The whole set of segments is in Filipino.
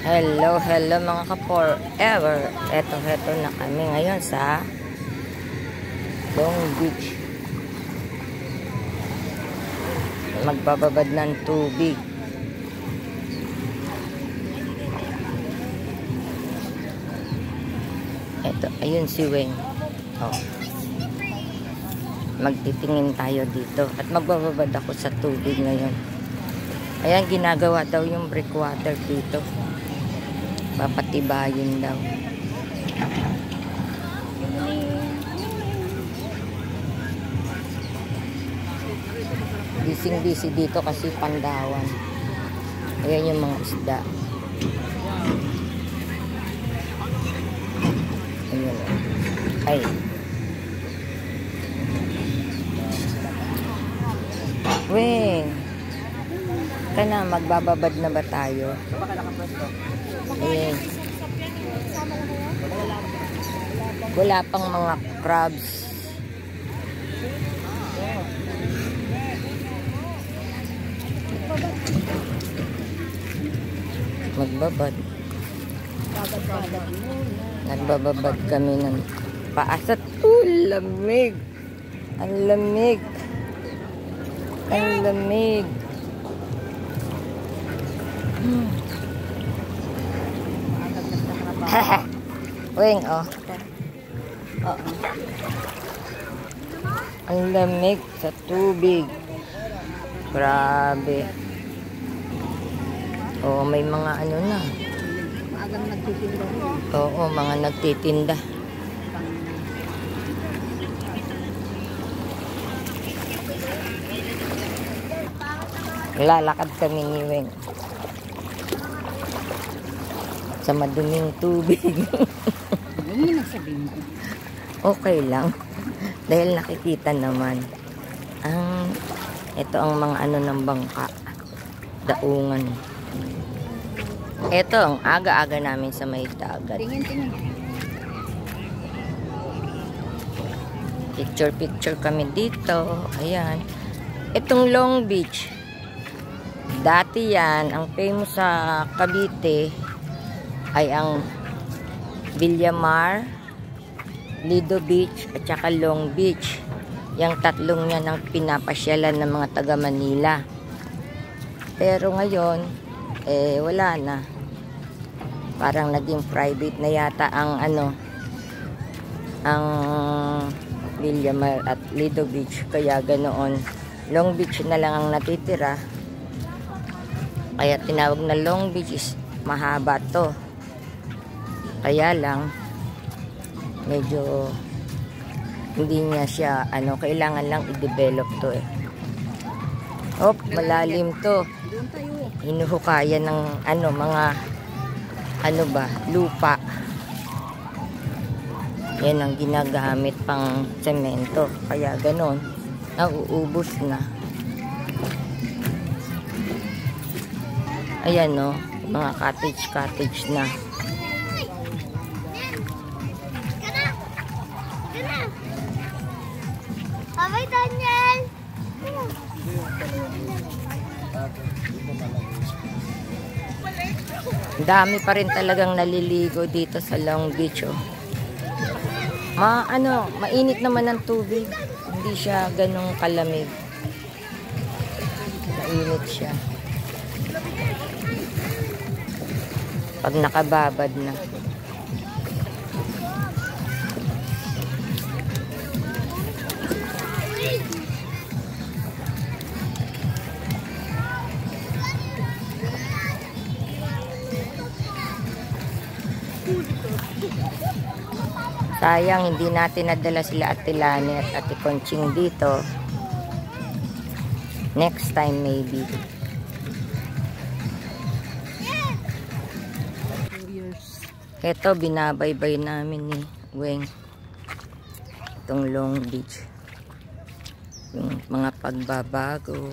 Hello, hello mga ka-forever. Eto na kami ngayon sa Long Beach. Magbababad ng tubig. Eto, ayun si Weng. Oh. Magtitingin tayo dito. At magbababad ako sa tubig ngayon. Ayan, ginagawa daw yung breakwater dito. Papatibayin daw. Busy dito kasi Pandawan. Ayan yung mga isda. Ayan. Ay. Weng. Kana, magbababad na ba tayo? Ayan. Wala pang mga crabs. Magbabad. Nagbababad kami ng paasat. Lamig. Ang lamig. Ang lamig. Weng, oh. Ang lamig sa tubig. Grabe. Oo, may mga ano na. Maagang nagtitinda. Oo, mga nagtitinda. Lalakad kami ni Weng sa maduming tubig. Ano mo nagsabihin ko? Okay lang. Dahil nakikita naman ito ang mga ano ng bangka. Daungan. Ito ang aga-aga namin sa may dagat. Tingin. Picture kami dito. Ayan. Itong Long Beach. Dati yan, ang famous sa Cavite ay ang Villamar, Lido Beach, at saka Long Beach. Yang tatlong yan ang pinapasyalan ng mga taga Manila. Pero ngayon, wala na. Parang naging private na yata ang ang Villamar at Lido Beach. Kaya ganoon, Long Beach na lang ang natitira. Kaya tinawag na Long Beach is mahaba to. Kaya lang medyo hindi niya siya kailangan lang i-develop to eh. Hop, malalim to. Hinuhukayan ng mga lupa. Yan ang ginagamit pang semento. Kaya ganon, nauubos na. Ayan no, mga cottage na. Abay, Daniel! Dami pa rin talagang naliligo dito sa Long Beach, oh. Mainit naman ang tubig. Hindi siya ganong kalamig. Mainit siya. Pag nakababad na. Sayang hindi natin nadala sila Ate Lani at Ate Conching dito. Next time maybe. Ito binabaybay namin ni Weng. Itong Long Beach. Yung mga pagbabago.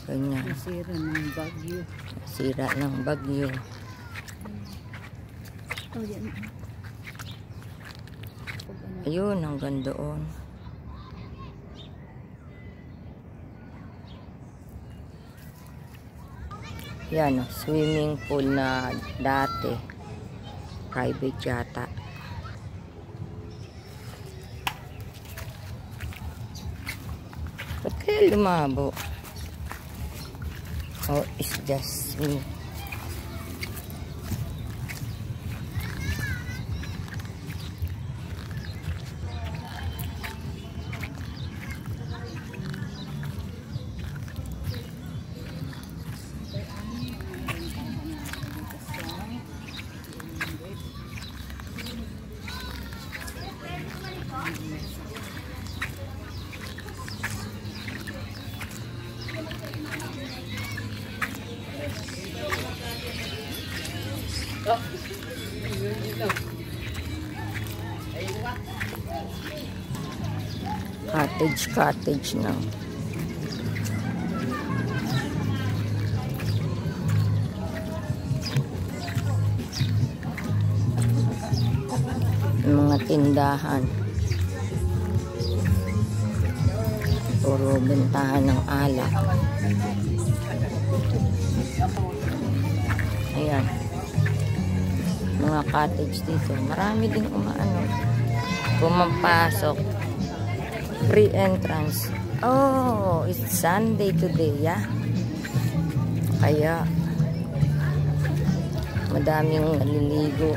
Ganyan. Nasira ng bagyo. Sira ng bagyo. Oh, yan. Ayun, hanggang doon. Yan, oh, swimming pool na dati. Private yata. Ba't kaya lumabo? Oh, it's just me. Cottage na. Mga tindahan. Puro bentahan ng alak. Ayan. Mga cottage dito. Marami ding umaano. Pumapasok. Free entrance. Oh, it's Sunday today, yeah? Kaya madaming naliligo.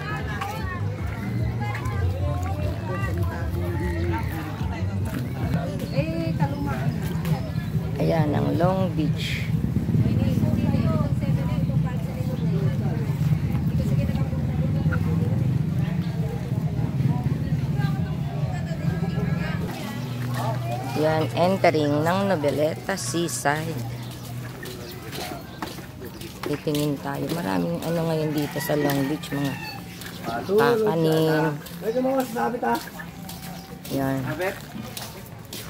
Ayan, ang Long Beach. Yan, entering ng Noveleta Seaside. Titingin tayo. Maraming ano ngayon dito sa Long Beach, mga kakanin. Yan.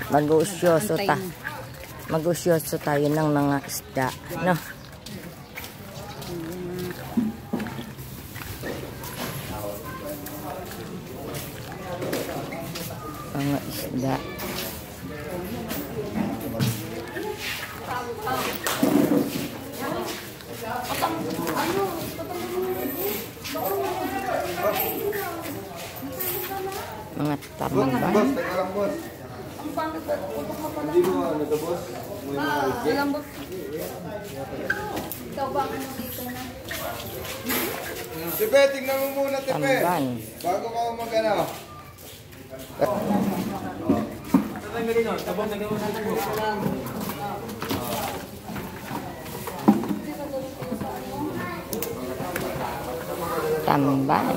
Mag-usyoso ta. Mag-usyoso tayo ng mga isda, no? Mga isda. Mga tamang ba? Boss, teka lang, boss. Hindi mo ano to, boss? Alam mo, ikaw ba ano dito na? Tepe, tingnan mo muna, Tepe. Tamban. Bago ka mag-ano. Tamban.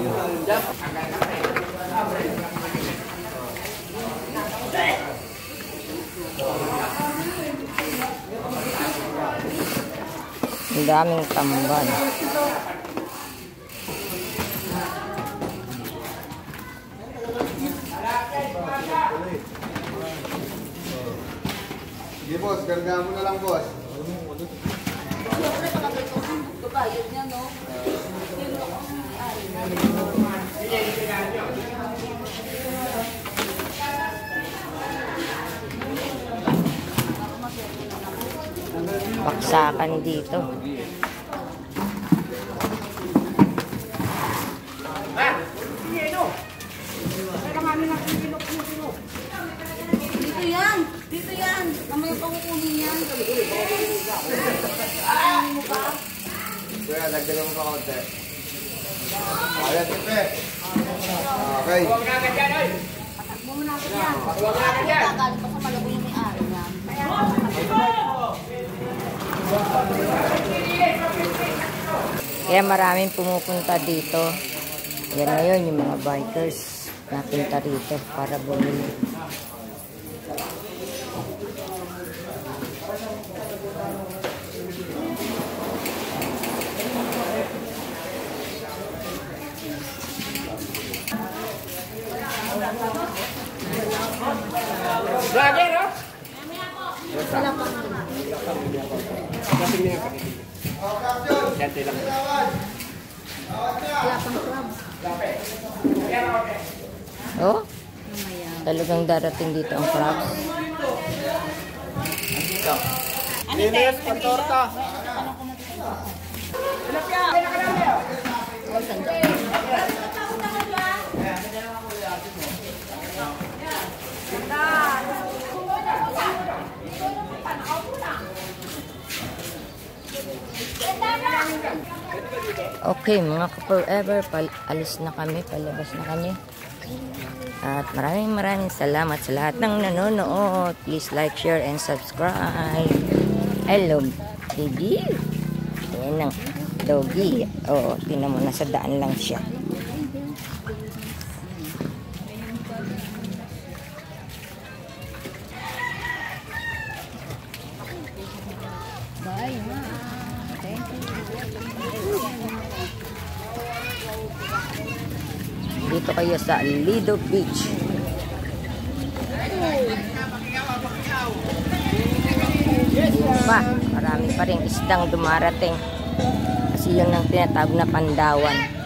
Ang daming tamban. Sige, boss. Karga mo na lang, boss. Babayad niya, no? Baksakan dito. Dito yan! Dito yan! Mamaya pa kukunin yan. Kuya, nagdagan mo pa konti. Ayan, Tepe. Okay. Patakbo mo na ako yan. Gagal pa sa Malabo yung may-ari niya. Kaya maraming pumupunta dito. Yan ngayon yung mga bikers napunta rito para bumili. Vlogger, no? Wala pa. Wala pang club. Oh, Mamaya. talagang darating dito ang crabs. Linis, pantorta. Okay, mga ka-forever, alis na kami, palabas na kami. At maraming salamat sa lahat ng nanonood. Please like, share, and subscribe. Hello, baby. Ayan ang doggy. Oo, tingnan mo, nasa daan lang siya. Bye, ma. Thank you. Dito kayo sa Lido Beach. Marami pa rin isdang dumarating. Kasi yun ang tinatawag na Pandawan.